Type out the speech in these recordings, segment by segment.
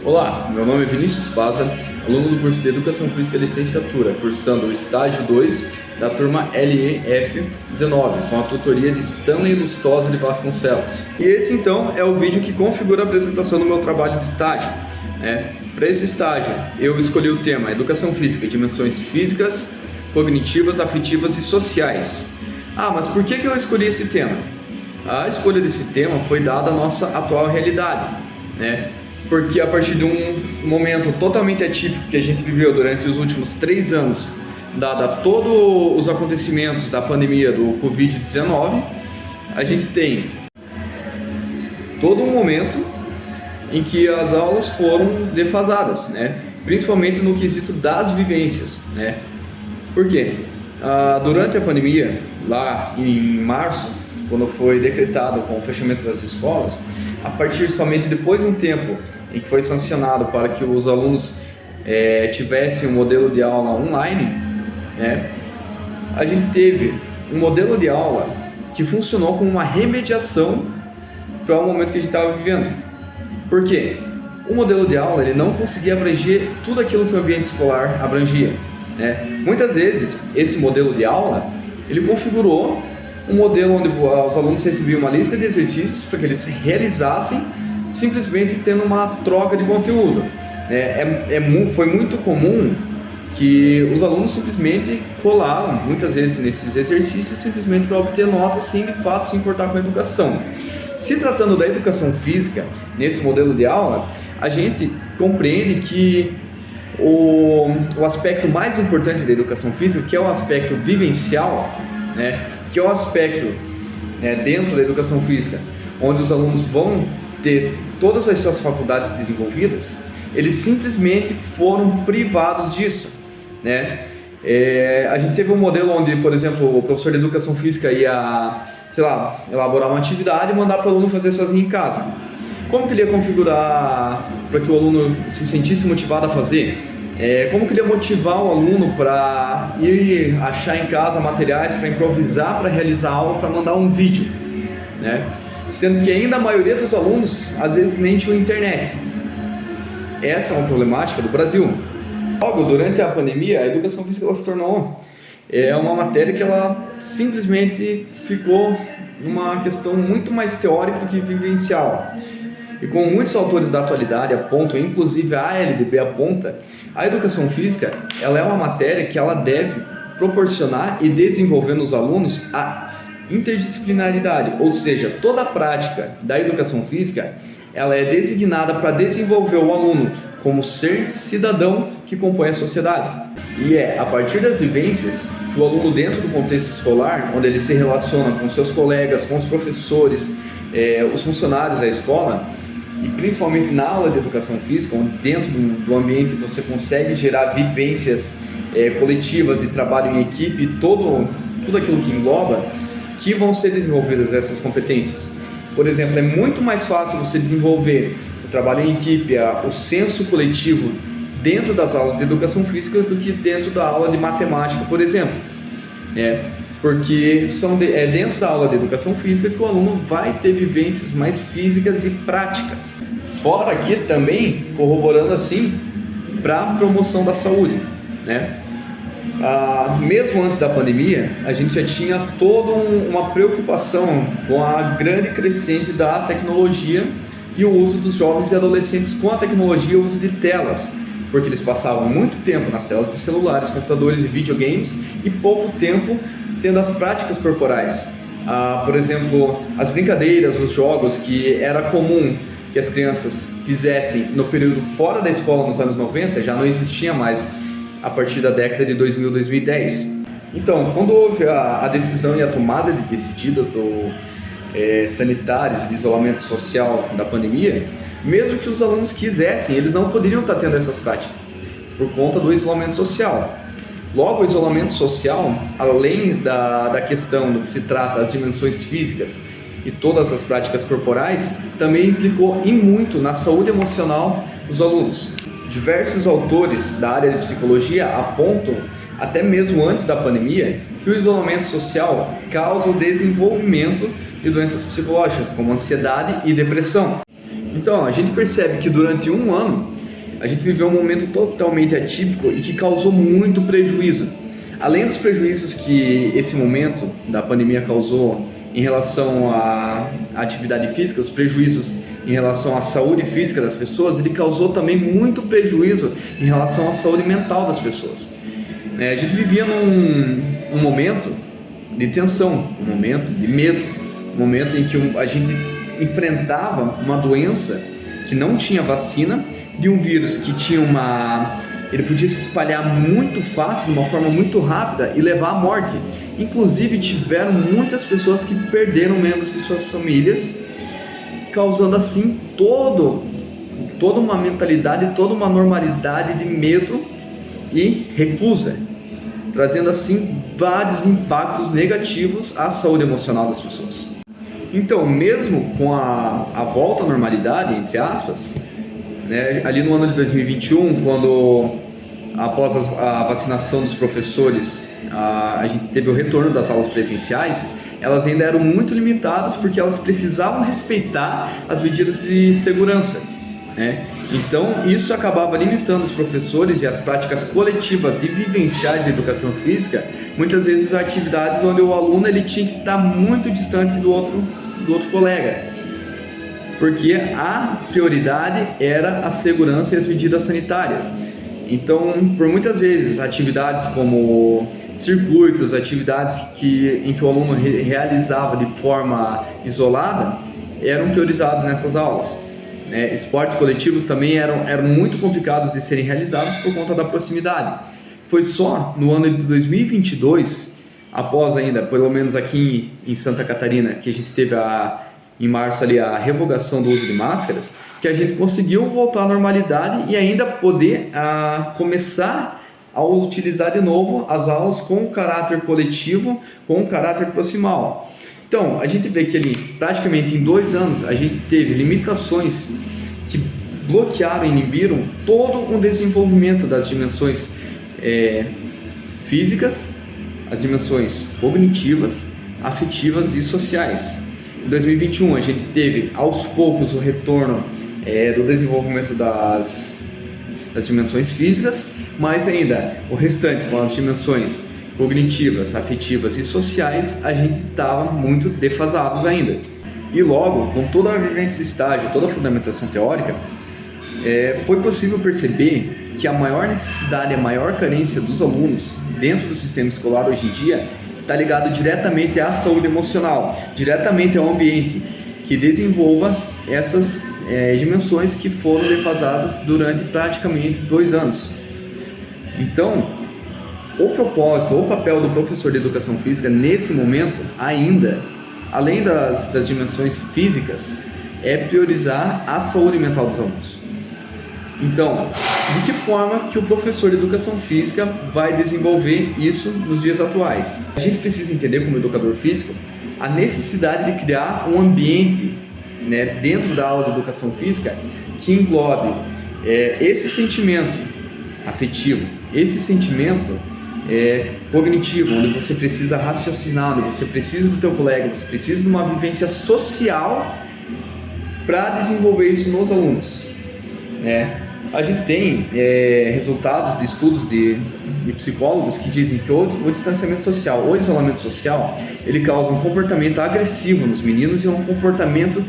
Olá, meu nome é Vinícius Pazda, aluno do curso de Educação Física Licenciatura, cursando o estágio 2 da turma LEF19, com a tutoria de Stanley Lustosa de Vasconcelos. E esse então é o vídeo que configura a apresentação do meu trabalho de estágio. Para esse estágio eu escolhi o tema Educação Física, dimensões físicas, cognitivas, afetivas e sociais. Mas por que eu escolhi esse tema? A escolha desse tema foi dada à nossa atual realidade, porque a partir de um momento totalmente atípico que a gente viveu durante os últimos 3 anos, dada todos os acontecimentos da pandemia do Covid-19, a gente tem todo um momento em que as aulas foram defasadas, principalmente no quesito das vivências. Por quê? Durante a pandemia, lá em março, quando foi decretado com o fechamento das escolas, a partir somente depois de um tempo em que foi sancionado para que os alunos tivessem um modelo de aula online, a gente teve um modelo de aula que funcionou como uma remediação para o momento que a gente estava vivendo. Por quê? O modelo de aula ele não conseguia abranger tudo aquilo que o ambiente escolar abrangia. Muitas vezes, esse modelo de aula, ele configurou um modelo onde os alunos recebiam uma lista de exercícios para que eles realizassem, simplesmente tendo uma troca de conteúdo. Foi muito comum que os alunos simplesmente colavam, muitas vezes, nesses exercícios, simplesmente para obter notas, sem de fato se importar com a educação. Se tratando da educação física, nesse modelo de aula, a gente compreende que o aspecto mais importante da educação física, que é o aspecto vivencial, que é o aspecto dentro da educação física, onde os alunos vão ter todas as suas faculdades desenvolvidas, eles simplesmente foram privados disso. A gente teve um modelo onde, por exemplo, o professor de educação física ia, elaborar uma atividade e mandar para o aluno fazer sozinho em casa. Como que ele ia configurar para que o aluno se sentisse motivado a fazer? Como que ele ia motivar o aluno para ir achar em casa materiais para improvisar, para realizar a aula, para mandar um vídeo? Sendo que ainda a maioria dos alunos, às vezes, nem tinha internet. Essa é uma problemática do Brasil. Logo, durante a pandemia, a educação física ela se tornou uma matéria que ela simplesmente ficou numa questão muito mais teórica do que vivencial. E como muitos autores da atualidade apontam, inclusive a ALDB aponta, a educação física ela é uma matéria que ela deve proporcionar e desenvolver nos alunos a interdisciplinaridade, ou seja, toda a prática da educação física ela é designada para desenvolver o aluno como ser cidadão que compõe a sociedade. E é a partir das vivências que o aluno dentro do contexto escolar, onde ele se relaciona com seus colegas, com os professores, os funcionários da escola, e principalmente na aula de educação física, onde dentro do ambiente você consegue gerar vivências coletivas e trabalho em equipe, tudo aquilo que engloba, que vão ser desenvolvidas essas competências. Por exemplo, é muito mais fácil você desenvolver o trabalho em equipe, o senso coletivo dentro das aulas de educação física do que dentro da aula de matemática, por exemplo. Porque dentro da aula de educação física que o aluno vai ter vivências mais físicas e práticas. Fora aqui também, corroborando assim, para a promoção da saúde. Mesmo antes da pandemia, a gente já tinha toda uma preocupação com a grande crescente da tecnologia e o uso dos jovens e adolescentes com a tecnologia e o uso de telas, porque eles passavam muito tempo nas telas de celulares, computadores e videogames e pouco tempo tendo as práticas corporais. Por exemplo, as brincadeiras, os jogos que era comum que as crianças fizessem no período fora da escola nos anos 90 já não existia mais a partir da década de 2000, 2010. Então, quando houve a decisão e a tomada de medidas sanitárias e de isolamento social da pandemia, mesmo que os alunos quisessem, eles não poderiam estar tendo essas práticas por conta do isolamento social. Logo, o isolamento social, além da questão do que se trata as dimensões físicas e todas as práticas corporais, também implicou em muito na saúde emocional dos alunos. Diversos autores da área de psicologia apontam, até mesmo antes da pandemia, que o isolamento social causa o desenvolvimento de doenças psicológicas, como ansiedade e depressão. Então, a gente percebe que durante um ano, a gente viveu um momento totalmente atípico e que causou muito prejuízo. Além dos prejuízos que esse momento da pandemia causou em relação à atividade física, os prejuízos em relação à saúde física das pessoas, ele causou também muito prejuízo em relação à saúde mental das pessoas. A gente vivia num momento de tensão, um momento de medo, um momento em que a gente enfrentava uma doença que não tinha vacina, de um vírus que tinha ele podia se espalhar muito fácil, de uma forma muito rápida e levar à morte. Inclusive tiveram muitas pessoas que perderam membros de suas famílias, causando assim toda uma mentalidade, toda uma normalidade de medo e recusa, trazendo assim vários impactos negativos à saúde emocional das pessoas. Então, mesmo com a volta à normalidade, entre aspas, ali no ano de 2021, quando após a vacinação dos professores, a gente teve o retorno das aulas presenciais, elas ainda eram muito limitadas porque elas precisavam respeitar as medidas de segurança, Então, isso acabava limitando os professores e as práticas coletivas e vivenciais da educação física, muitas vezes atividades onde o aluno ele tinha que estar muito distante do outro colega, porque a prioridade era a segurança e as medidas sanitárias. Então, por muitas vezes, atividades como circuitos, atividades em que o aluno realizava de forma isolada, eram priorizados nessas aulas. Esportes coletivos também eram muito complicados de serem realizados por conta da proximidade. Foi só no ano de 2022, após ainda, pelo menos aqui em Santa Catarina, que a gente teve em março ali a revogação do uso de máscaras, que a gente conseguiu voltar à normalidade e ainda poder começar a utilizar de novo as aulas com caráter coletivo, com caráter proximal. Então, a gente vê que ali, praticamente em 2 anos, a gente teve limitações que bloquearam e inibiram todo o desenvolvimento das dimensões físicas, as dimensões cognitivas, afetivas e sociais. Em 2021, a gente teve aos poucos o retorno do desenvolvimento das dimensões físicas, mas ainda o restante, com as dimensões cognitivas, afetivas e sociais, a gente estava muito defasados ainda. E logo, com toda a vivência do estágio, toda a fundamentação teórica, foi possível perceber que a maior necessidade, a maior carência dos alunos dentro do sistema escolar hoje em dia está ligado diretamente à saúde emocional, diretamente ao ambiente que desenvolva essas dimensões que foram defasadas durante praticamente 2 anos. Então, o propósito, o papel do professor de educação física nesse momento ainda, além das dimensões físicas, é priorizar a saúde mental dos alunos. Então, de que forma que o professor de educação física vai desenvolver isso nos dias atuais? A gente precisa entender, como educador físico, a necessidade de criar um ambiente dentro da aula de educação física que englobe esse sentimento afetivo, esse sentimento cognitivo, onde você precisa raciocinar, onde você precisa do teu colega, você precisa de uma vivência social para desenvolver isso nos alunos. A gente tem resultados de estudos de psicólogos que dizem que o distanciamento social, o isolamento social, ele causa um comportamento agressivo nos meninos e um comportamento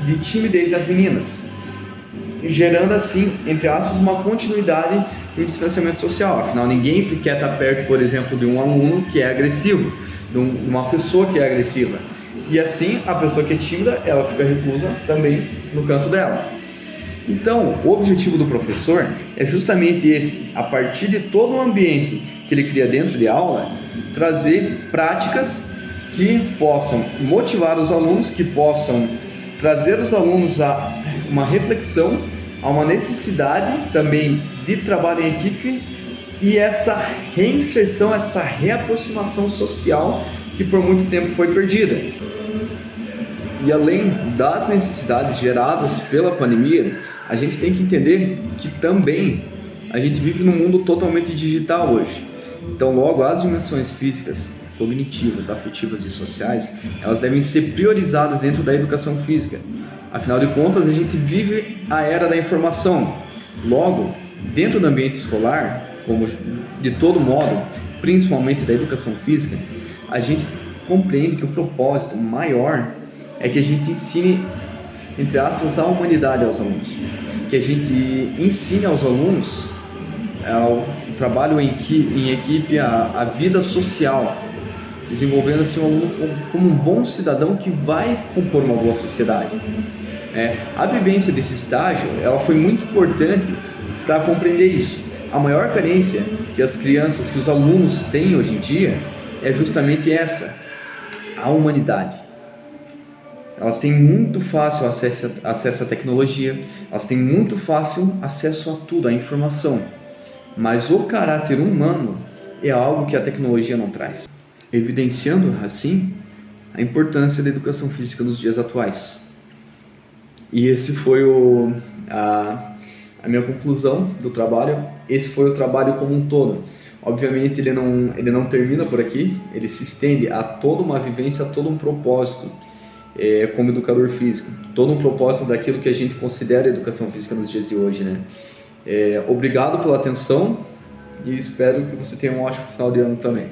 de timidez nas meninas, gerando assim, entre aspas, uma continuidade do distanciamento social. Afinal, ninguém quer estar perto, por exemplo, de um aluno que é agressivo, de uma pessoa que é agressiva. E assim, a pessoa que é tímida, ela fica reclusa também no canto dela. Então, o objetivo do professor é justamente esse: a partir de todo o ambiente que ele cria dentro de aula, trazer práticas que possam motivar os alunos, que possam trazer os alunos a uma reflexão, a uma necessidade também de trabalho em equipe e essa reinserção, essa reaproximação social que por muito tempo foi perdida. E além das necessidades geradas pela pandemia, a gente tem que entender que também a gente vive num mundo totalmente digital hoje. Então, logo, as dimensões físicas, cognitivas, afetivas e sociais, elas devem ser priorizadas dentro da educação física. Afinal de contas, a gente vive a era da informação. Logo, dentro do ambiente escolar, como de todo modo, principalmente da educação física, a gente compreende que o propósito maior é que a gente ensine, entre aspas, a humanidade aos alunos. Que a gente ensine aos alunos o trabalho em equipe, a vida social, desenvolvendo assim o aluno como um bom cidadão que vai compor uma boa sociedade. A vivência desse estágio ela foi muito importante para compreender isso. A maior carência que as crianças, que os alunos têm hoje em dia é justamente essa, a humanidade. Elas têm muito fácil acesso à tecnologia, elas têm muito fácil acesso a tudo, à informação, mas o caráter humano é algo que a tecnologia não traz, evidenciando assim a importância da educação física nos dias atuais. E esse foi a minha conclusão do trabalho. Esse foi o trabalho como um todo. Obviamente ele não termina por aqui, ele se estende a toda uma vivência, a todo um propósito como educador físico, todo um propósito daquilo que a gente considera educação física nos dias de hoje, né? Obrigado pela atenção e espero que você tenha um ótimo final de ano também.